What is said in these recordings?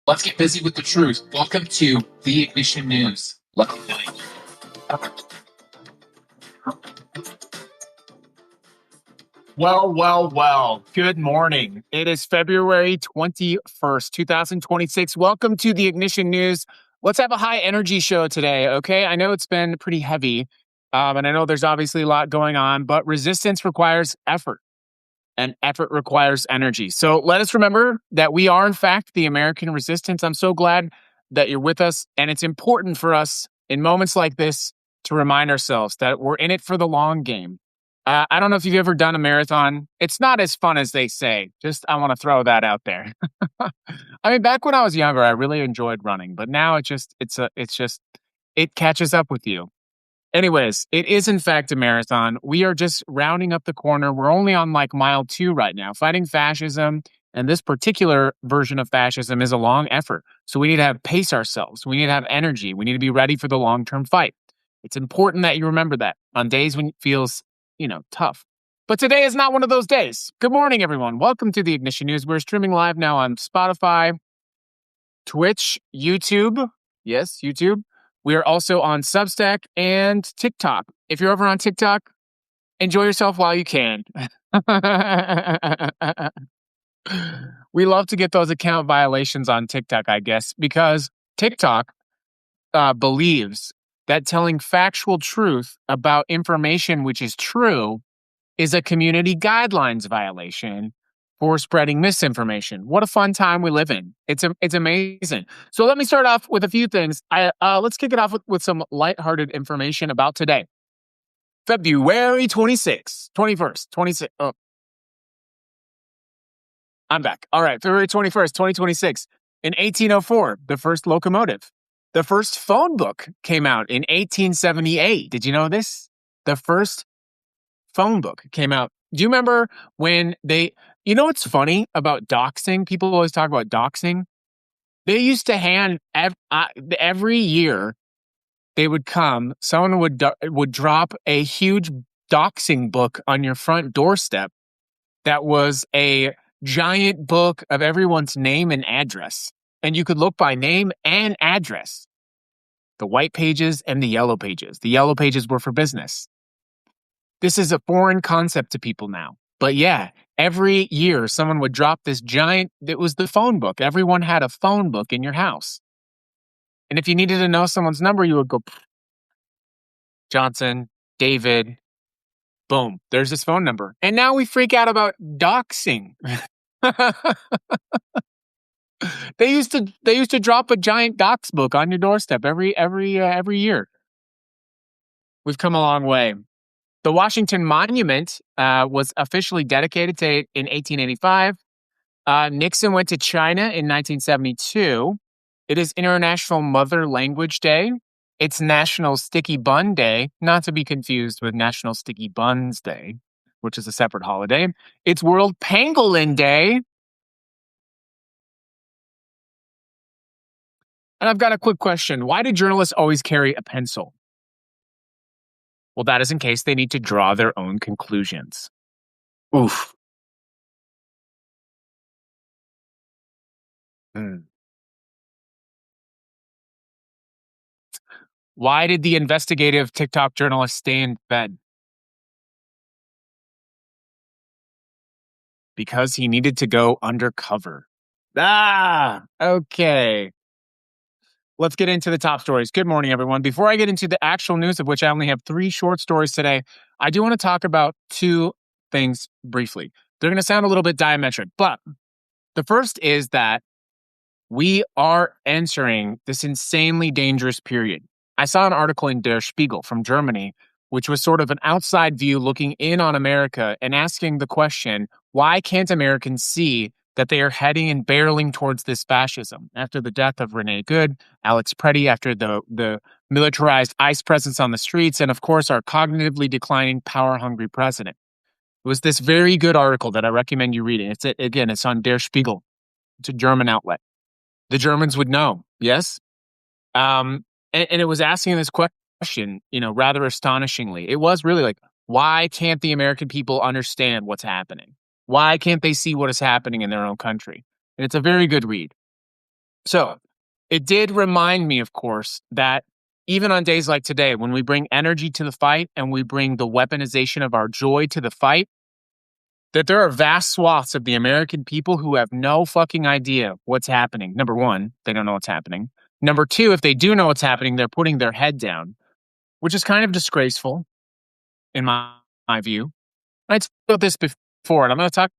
Let's get busy with the truth. Welcome to the Ignition News. Lucky night. Well. Good morning. It is February 21st, 2026. Welcome to the Ignition News. Let's have a high energy show today, okay? I know it's been pretty heavy, and I know there's obviously a lot going on, but resistance requires effort, and effort requires energy. So let us remember that we are, in fact, the American resistance. I'm so glad that you're with us, and it's important for us in moments like this to remind ourselves that we're in it for the long game. I don't know if you've ever done a marathon. It's not as fun as they say. I want to throw that out there. I mean, back when I was younger, I really enjoyed running, but now it catches up with you. Anyways, it is in fact a marathon. We are just rounding up the corner. We're only on like mile 2 right now, fighting fascism. And this particular version of fascism is a long effort. So we need to pace ourselves. We need to have energy. We need to be ready for the long-term fight. It's important that you remember that on days when it feels, tough. But today is not one of those days. Good morning, everyone. Welcome to the Ignition News. We're streaming live now on Spotify, Twitch, YouTube. Yes, YouTube. We are also on Substack and TikTok. If you're over on TikTok, enjoy yourself while you can. We love to get those account violations on TikTok, I guess, because TikTok believes that telling factual truth about information which is true is a community guidelines violation for spreading misinformation. What a fun time we live in. It's amazing. So let me start off with a few things. Let's kick it off with some lighthearted information about today. February 21st, 26th. Oh, I'm back. All right, February 21st, 2026. In 1804, the first locomotive. The first phone book came out in 1878. Did you know this? The first phone book came out. Do you remember when what's funny about doxing? People always talk about doxing. They used to hand every year they would come, someone would drop a huge doxing book on your front doorstep that was a giant book of everyone's name and address. And you could look by name and address. The white pages and the yellow pages. The yellow pages were for business. This is a foreign concept to people now. But yeah, every year someone would drop this giant, it was the phone book. Everyone had a phone book in your house. And if you needed to know someone's number, you would go, Johnson, David, boom, there's his phone number. And now we freak out about doxing. They used to drop a giant dox book on your doorstep every year. We've come a long way. The Washington Monument was officially dedicated in 1885. Nixon went to China in 1972. It is International Mother Language Day. It's National Sticky Bun Day, not to be confused with National Sticky Buns Day, which is a separate holiday. It's World Pangolin Day. And I've got a quick question. Why do journalists always carry a pencil? Well, that is in case they need to draw their own conclusions. Oof. Why did the investigative TikTok journalist stay in bed? Because he needed to go undercover. Okay. Let's get into the top stories. Good morning, everyone. Before I get into the actual news, of which I only have 3 short stories today, I do want to talk about 2 things briefly. They're going to sound a little bit diametric, but the first is that we are entering this insanely dangerous period. I saw an article in Der Spiegel from Germany, which was sort of an outside view looking in on America and asking the question, why can't Americans see that they are heading and barreling towards this fascism? After the death of Rene Good, Alex Preddy, after the militarized ICE presence on the streets, and of course our cognitively declining, power-hungry president. It was this very good article that I recommend you reading. It's on Der Spiegel. It's a German outlet. The Germans would know, yes? And it was asking this question, rather astonishingly. It was really like, why can't the American people understand what's happening? Why can't they see what is happening in their own country? And it's a very good read. So it did remind me, of course, that even on days like today, when we bring energy to the fight and we bring the weaponization of our joy to the fight, that there are vast swaths of the American people who have no fucking idea what's happening. Number one, they don't know what's happening. Number two, if they do know what's happening, they're putting their head down, which is kind of disgraceful in my view. I talked about this before, and I'm going to talk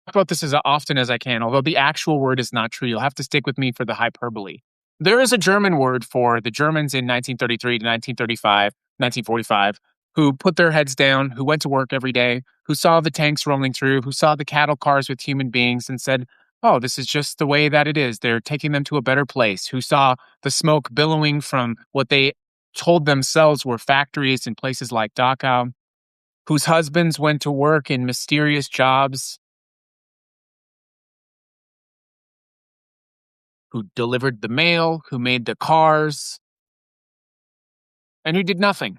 about this as often as I can, although the actual word is not true. You'll have to stick with me for the hyperbole. There is a German word for the Germans in 1933 to 1935, 1945, who put their heads down, who went to work every day, who saw the tanks rolling through, who saw the cattle cars with human beings and said, oh, this is just the way that it is. They're taking them to a better place, who saw the smoke billowing from what they told themselves were factories in places like Dachau, whose husbands went to work in mysterious jobs, who delivered the mail, who made the cars, and who did nothing.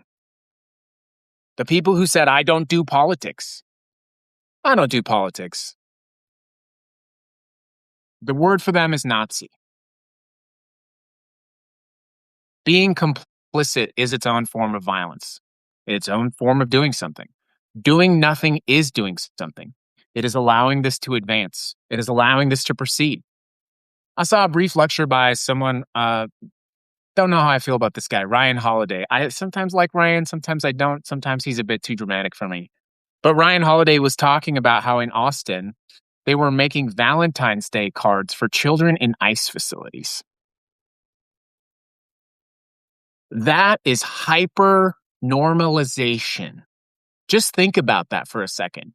The people who said, I don't do politics. I don't do politics. The word for them is Nazi. Being complicit is its own form of violence, its own form of doing something. Doing nothing is doing something. It is allowing this to advance. It is allowing this to proceed. I saw a brief lecture by someone, don't know how I feel about this guy, Ryan Holiday. I sometimes like Ryan, sometimes I don't. Sometimes he's a bit too dramatic for me. But Ryan Holiday was talking about how in Austin, they were making Valentine's Day cards for children in ICE facilities. That is hyper normalization. Just think about that for a second.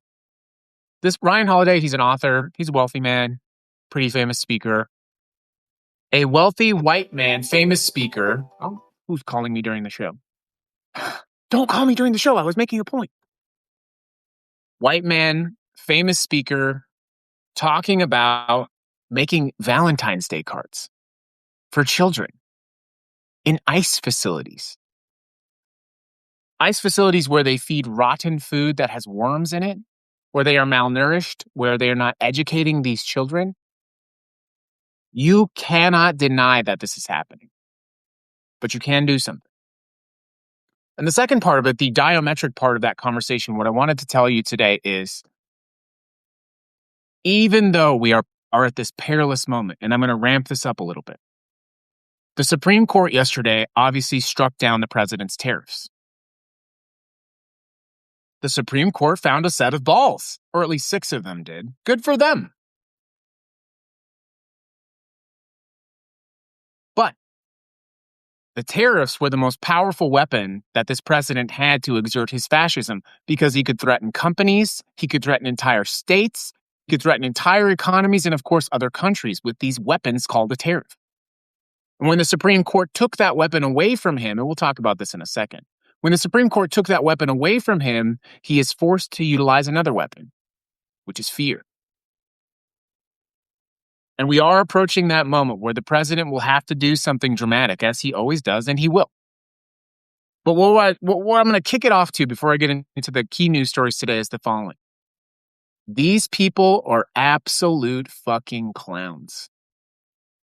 This Ryan Holiday, he's an author. He's a wealthy man, pretty famous speaker. A wealthy white man, famous speaker. Oh, who's calling me during the show? Don't call me during the show. I was making a point. White man, famous speaker, talking about making Valentine's Day cards for children in ICE facilities. ICE facilities where they feed rotten food that has worms in it, where they are malnourished, where they are not educating these children. You cannot deny that this is happening, but you can do something. And the second part of it, the diametric part of that conversation, what I wanted to tell you today is, even though we are at this perilous moment, and I'm going to ramp this up a little bit, the Supreme Court yesterday obviously struck down the president's tariffs. The Supreme Court found a set of balls, or at least 6 of them did. Good for them. But the tariffs were the most powerful weapon that this president had to exert his fascism, because he could threaten companies, he could threaten entire states, he could threaten entire economies, and of course other countries with these weapons called a tariff. And when the Supreme Court took that weapon away from him, and we'll talk about this in a second, when the Supreme Court took that weapon away from him, he is forced to utilize another weapon, which is fear. And we are approaching that moment where the president will have to do something dramatic, as he always does, and he will. But what I'm going to kick it off to before I get into the key news stories today is the following. These people are absolute fucking clowns.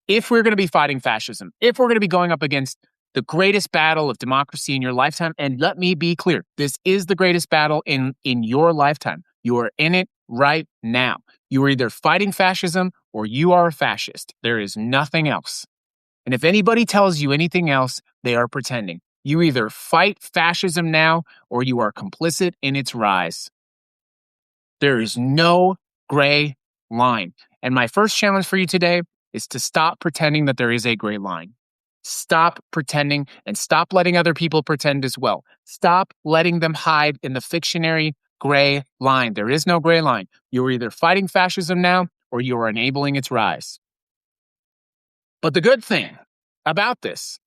If we're going to be fighting fascism, if we're going to be going up against the greatest battle of democracy in your lifetime, and let me be clear, this is the greatest battle in your lifetime. You are in it right now. You are either fighting fascism or you are a fascist. There is nothing else. And if anybody tells you anything else, they are pretending. You either fight fascism now or you are complicit in its rise. There is no gray line. And my first challenge for you today is to stop pretending that there is a gray line. Stop pretending and stop letting other people pretend as well. Stop letting them hide in the fictionary gray line. There is no gray line. You are either fighting fascism now or you are enabling its rise. But the good thing about this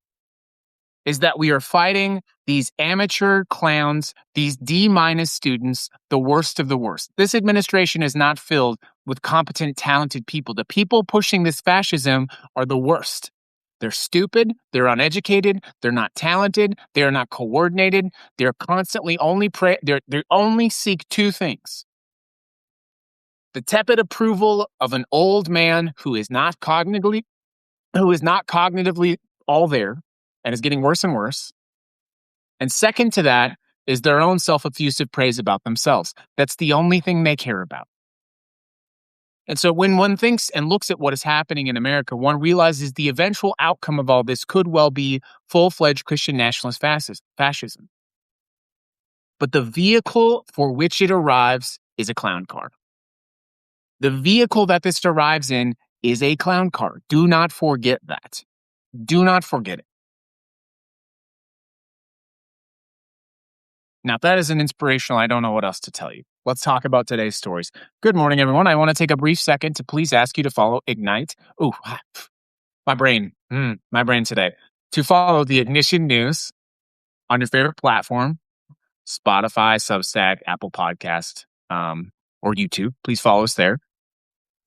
is that we are fighting these amateur clowns, these D- students, the worst of the worst. This administration is not filled with competent, talented people. The people pushing this fascism are the worst. They're stupid, they're uneducated, they're not talented, they're not coordinated, they're constantly they only seek 2 things. The tepid approval of an old man who is not cognitively who is not cognitively all there and is getting worse and worse. And second to that is their own self-effusive praise about themselves. That's the only thing they care about. And so when one thinks and looks at what is happening in America, one realizes the eventual outcome of all this could well be full-fledged Christian nationalist fascism. But the vehicle for which it arrives is a clown car. The vehicle that this arrives in is a clown car. Do not forget that. Do not forget it. Now, if that isn't inspirational, I don't know what else to tell you. Let's talk about today's stories. Good morning, everyone. I want to take a brief second to please ask you to follow Ignite. Ooh, my brain today. To follow the Ignition News on your favorite platform, Spotify, Substack, Apple Podcast, or YouTube. Please follow us there.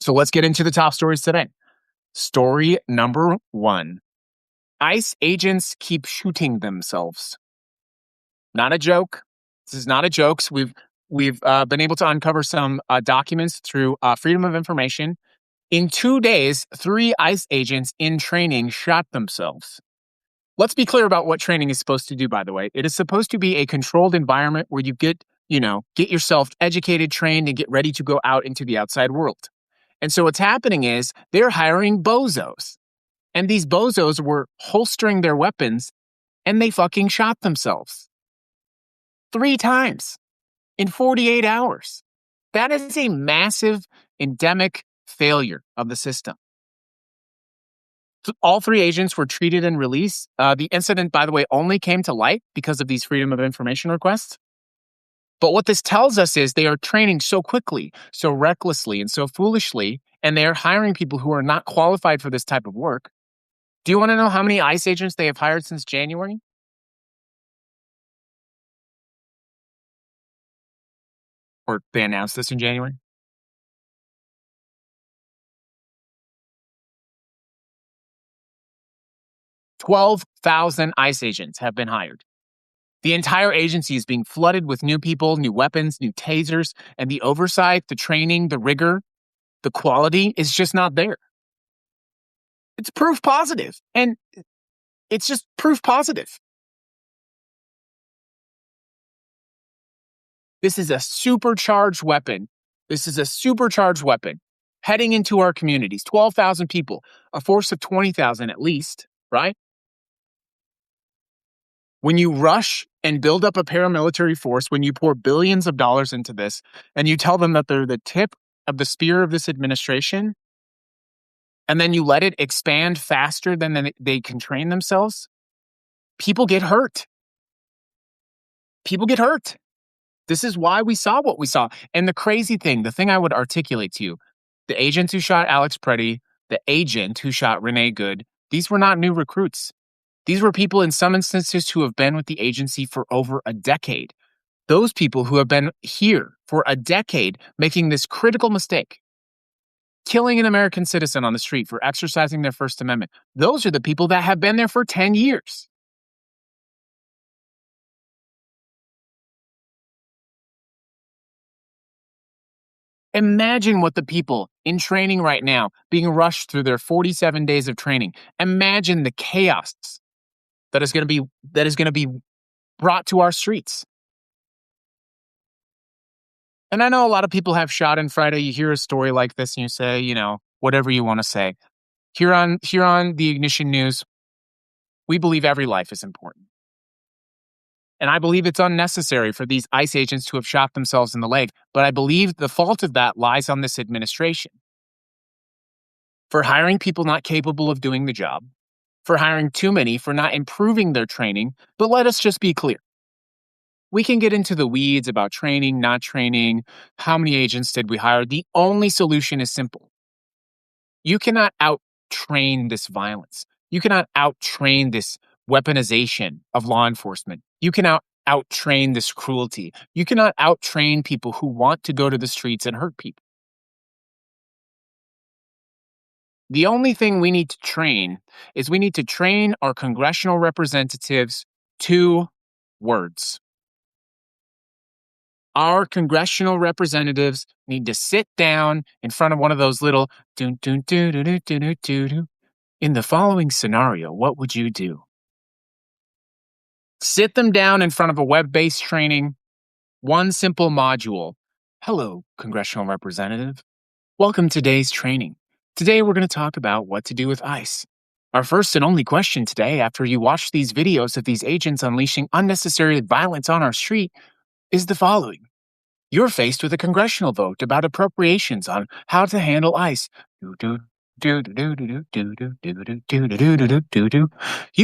So let's get into the top stories today. Story number 1. ICE agents keep shooting themselves. Not a joke. This is not a joke. So we've been able to uncover some documents through Freedom of Information. In 2 days, 3 ICE agents in training shot themselves. Let's be clear about what training is supposed to do, by the way. It is supposed to be a controlled environment where you get yourself educated, trained, and get ready to go out into the outside world. And so what's happening is they're hiring bozos. And these bozos were holstering their weapons, and they fucking shot themselves. 3 times in 48 hours. That is a massive endemic failure of the system. All 3 agents were treated and released. The incident, by the way, only came to light because of these Freedom of Information requests. But what this tells us is they are training so quickly, so recklessly, and so foolishly, and they are hiring people who are not qualified for this type of work. Do you want to know how many ICE agents they have hired since January? Or they announced this in January? 12,000 ICE agents have been hired. The entire agency is being flooded with new people, new weapons, new tasers, and the oversight, the training, the rigor, the quality is just not there. It's proof positive, and it's just proof positive. This is a supercharged weapon. Heading into our communities. 12,000 people, a force of 20,000 at least, right? When you rush and build up a paramilitary force, when you pour billions of dollars into this, and you tell them that they're the tip of the spear of this administration, and then you let it expand faster than they can train themselves, people get hurt. This is why we saw what we saw. And the crazy thing, the thing I would articulate to you, the agents who shot Alex Preddy, the agent who shot Renee Good, these were not new recruits. These were people in some instances who have been with the agency for over a decade. Those people who have been here for a decade making this critical mistake, killing an American citizen on the street for exercising their First Amendment, those are the people that have been there for 10 years. Imagine what the people in training right now, being rushed through their 47 days of training, imagine the chaos that is going to be brought to our streets. And I know a lot of people have Schadenfreude. You hear a story like this and you say, whatever you want to say. Here on the Ignition News, we believe every life is important. And I believe it's unnecessary for these ICE agents to have shot themselves in the leg. But I believe the fault of that lies on this administration. For hiring people not capable of doing the job, for hiring too many, for not improving their training. But let us just be clear. We can get into the weeds about training, not training, how many agents did we hire. The only solution is simple. You cannot out-train this violence. You cannot out-train this weaponization of law enforcement. You cannot out-train this cruelty. You cannot out-train people who want to go to the streets and hurt people. The only thing we need to train is we need to train our congressional representatives 2 words. Our congressional representatives need to sit down in front of one of those little In the following scenario, what would you do? Sit them down in front of a web-based training, one simple module. Hello, congressional representative. Welcome to today's training. Today we're going to talk about what to do with ICE. Our first and only question today, after you watch these videos of these agents unleashing unnecessary violence on our street, is the following. You're faced with a congressional vote about appropriations on how to handle ICE. You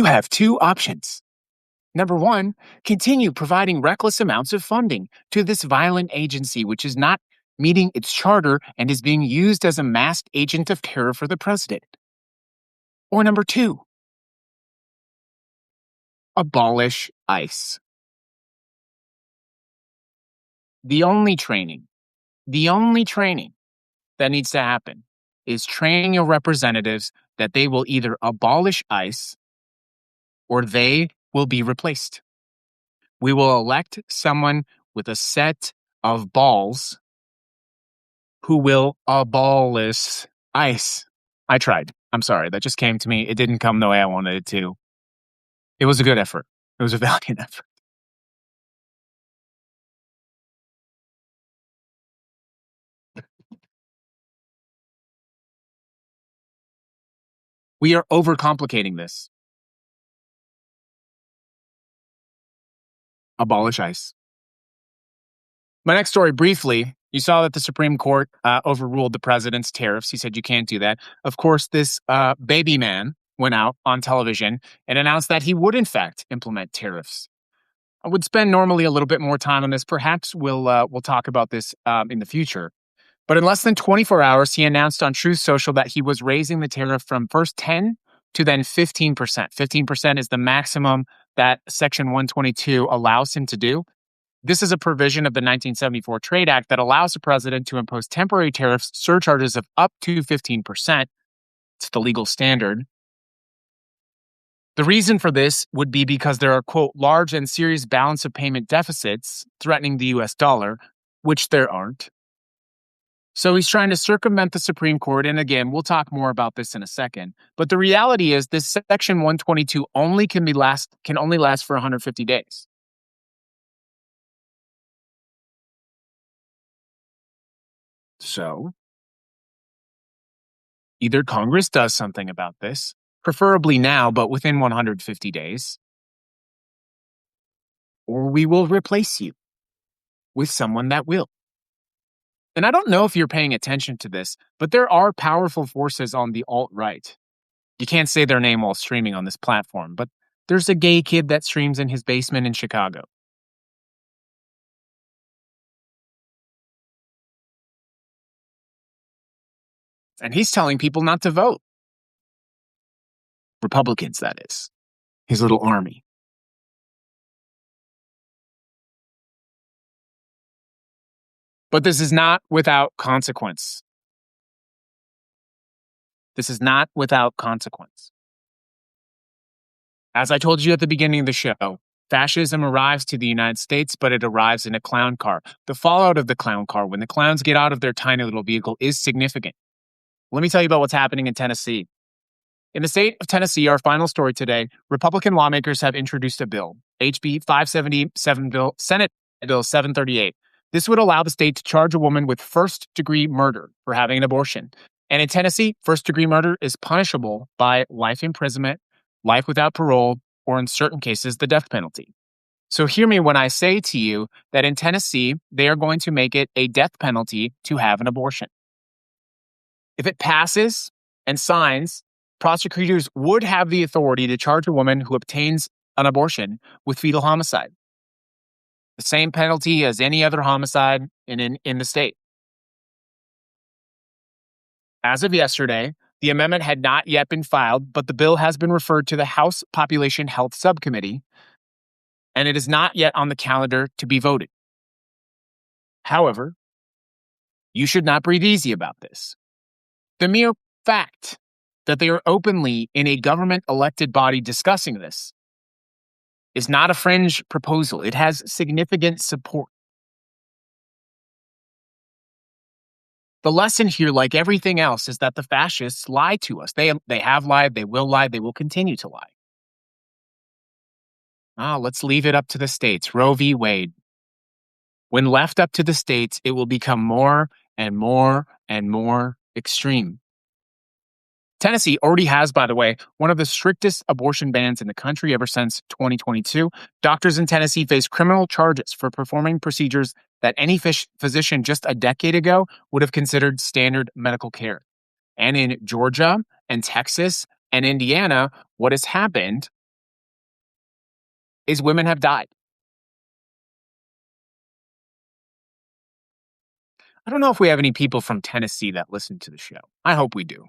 have two options. Number one, continue providing reckless amounts of funding to this violent agency, which is not meeting its charter and is being used as a masked agent of terror for the president. Or number two, abolish ICE. The only training that needs to happen is training your representatives that they will either abolish ICE or they will be replaced. We will elect someone with a set of balls who will abolish ICE. I tried. I'm sorry. That just came to me. It didn't come the way I wanted it to. It was a good effort. It was a valiant effort. We are overcomplicating this. Abolish ICE. My next story, briefly, you saw that the Supreme Court overruled the president's tariffs. He said you can't do that. Of course, this baby man went out on television and announced that he would, in fact, implement tariffs. I would spend normally a little bit more time on this. Perhaps we'll talk about this in the future. But in less than 24 hours, he announced on Truth Social that he was raising the tariff from first 10 to then 15%. 15% is the maximum that Section 122 allows him to do. This is a provision of the 1974 Trade Act that allows the president to impose temporary tariffs surcharges of up to 15%. It's the legal standard. The reason for this would be because there are, quote, large and serious balance of payment deficits threatening the US dollar, which there aren't. So he's trying to circumvent the Supreme Court. And again, we'll talk more about this in a second. But the reality is this Section 122 can only last for 150 days. So either Congress does something about this, preferably now, but within 150 days, or we will replace you with someone that will. And I don't know if you're paying attention to this, but there are powerful forces on the alt-right. You can't say their name while streaming on this platform, but there's a gay kid that streams in his basement in Chicago. And he's telling people not to vote. Republicans, that is. His little army. But this is not without consequence. This is not without consequence. As I told you at the beginning of the show, fascism arrives to the United States, but it arrives in a clown car. The fallout of the clown car, when the clowns get out of their tiny little vehicle, is significant. Let me tell you about what's happening in Tennessee. In the state of Tennessee, our final story today, Republican lawmakers have introduced a bill, HB 577 bill, Senate Bill 738. This would allow the state to charge a woman with first-degree murder for having an abortion. And in Tennessee, first-degree murder is punishable by life imprisonment, life without parole, or in certain cases, the death penalty. So hear me when I say to you that in Tennessee, they are going to make it a death penalty to have an abortion. If it passes and signs, prosecutors would have the authority to charge a woman who obtains an abortion with fetal homicide. The same penalty as any other homicide in the state. As of yesterday, the amendment had not yet been filed, but the bill has been referred to the House Population Health Subcommittee, and it is not yet on the calendar to be voted. However, you should not breathe easy about this. The mere fact that they are openly in a government-elected body discussing this is not a fringe proposal. It has significant support. The lesson here, like everything else, is that the fascists lie to us. They have lied, they will continue to lie. Let's leave it up to the states. Roe v. Wade. When left up to the states, it will become more and more and more extreme. Tennessee already has, by the way, one of the strictest abortion bans in the country ever since 2022. Doctors in Tennessee face criminal charges for performing procedures that any physician just a decade ago would have considered standard medical care. And in Georgia and Texas and Indiana, what has happened is women have died. I don't know if we have any people from Tennessee that listen to the show. I hope we do.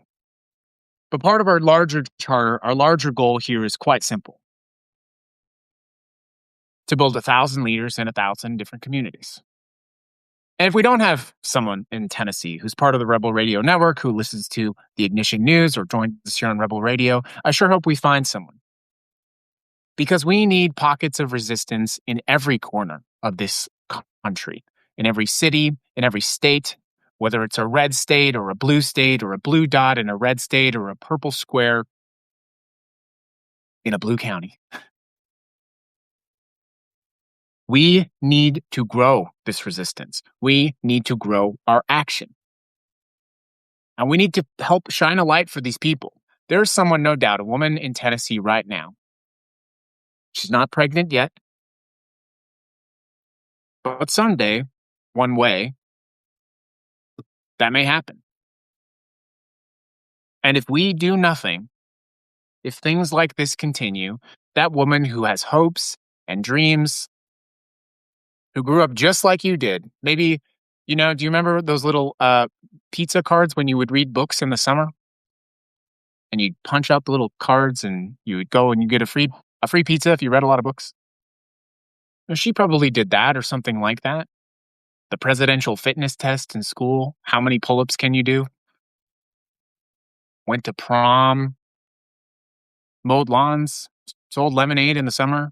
But part of our larger charter, our larger goal here is quite simple: to build 1,000 leaders in 1,000 different communities. And if we don't have someone in Tennessee who's part of the Rebel Radio Network, who listens to the Ignition News or joins us here on Rebel Radio, I sure hope we find someone. Because we need pockets of resistance in every corner of this country, in every city, in every state, whether it's a red state or a blue dot in a red state or a purple square in a blue county. We need to grow this resistance. We need to grow our action. And we need to help shine a light for these people. There's someone, no doubt, a woman in Tennessee right now. She's not pregnant yet. But someday, one way, that may happen. And if we do nothing, if things like this continue, that woman who has hopes and dreams, who grew up just like you did, maybe, do you remember those little pizza cards when you would read books in the summer? And you'd punch out the little cards and you would go and you get a free pizza if you read a lot of books? Well, she probably did that or something like that. The presidential fitness test in school. How many pull-ups can you do? Went to prom. Mowed lawns. Sold lemonade in the summer.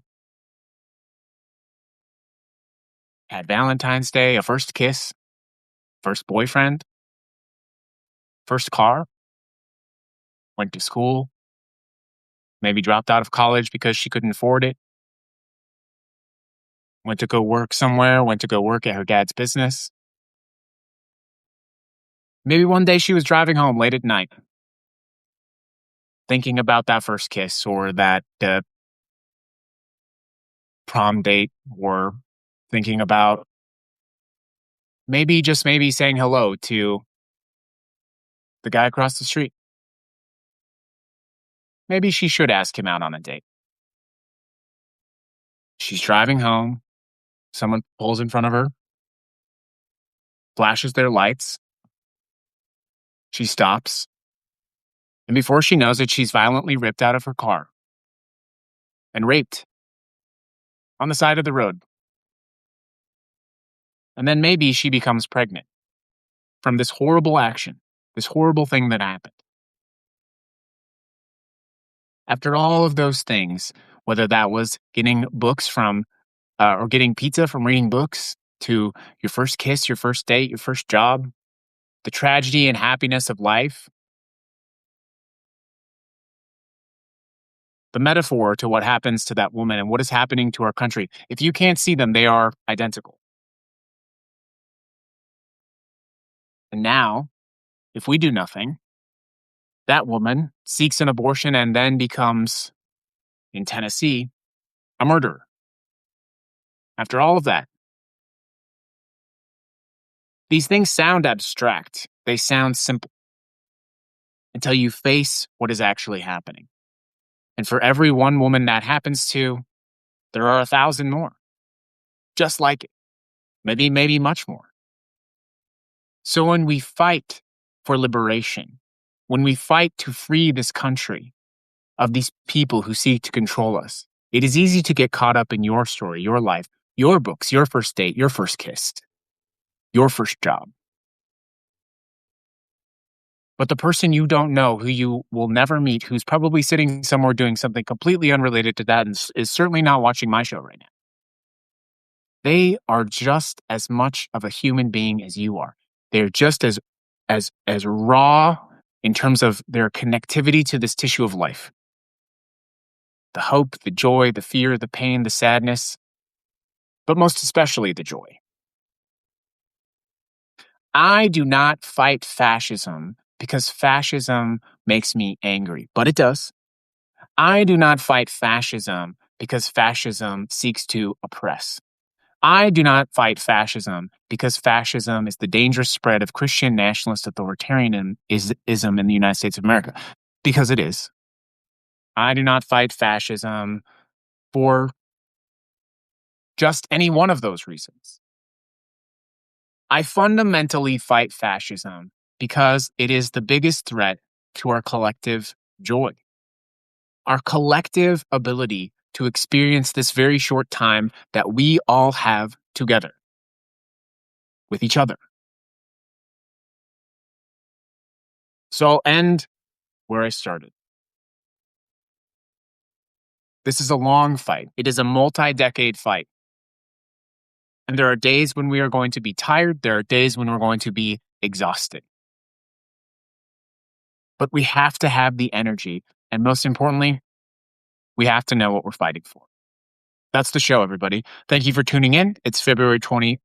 Had Valentine's Day, a first kiss. First boyfriend. First car. Went to school. Maybe dropped out of college because she couldn't afford it. Went to go work somewhere. Went to go work at her dad's business. Maybe one day she was driving home late at night, thinking about that first kiss or that prom date, or thinking about maybe, just maybe, saying hello to the guy across the street. Maybe she should ask him out on a date. She's driving home. Someone pulls in front of her, flashes their lights. She stops. And before she knows it, she's violently ripped out of her car and raped on the side of the road. And then maybe she becomes pregnant from this horrible action, this horrible thing that happened. After all of those things, whether that was getting books from, or getting pizza from reading books, to your first kiss, your first date, your first job, the tragedy and happiness of life, the metaphor to what happens to that woman and what is happening to our country, if you can't see them, they are identical. And now, if we do nothing, that woman seeks an abortion and then becomes, in Tennessee, a murderer. After all of that, these things sound abstract. They sound simple until you face what is actually happening. And for every one woman that happens to, there are 1,000 more. Just like it. Maybe much more. So when we fight for liberation, when we fight to free this country of these people who seek to control us, it is easy to get caught up in your story, your life, your books, your first date, your first kiss, your first job. But the person you don't know, who you will never meet, who's probably sitting somewhere doing something completely unrelated to that and is certainly not watching my show right now, they are just as much of a human being as you are. They're just as as raw in terms of their connectivity to this tissue of life. The hope, the joy, the fear, the pain, the sadness, but most especially the joy. I do not fight fascism because fascism makes me angry, but it does. I do not fight fascism because fascism seeks to oppress. I do not fight fascism because fascism is the dangerous spread of Christian nationalist authoritarianism in the United States of America, because it is. I do not fight fascism for just any one of those reasons. I fundamentally fight fascism because it is the biggest threat to our collective joy, our collective ability to experience this very short time that we all have together with each other. So I'll end where I started. This is a long fight. It is a multi-decade fight. And there are days when we are going to be tired. There are days when we're going to be exhausted. But we have to have the energy. And most importantly, we have to know what we're fighting for. That's the show, everybody. Thank you for tuning in. It's February 21st,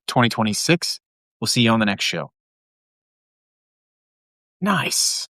2026. We'll see you on the next show. Nice.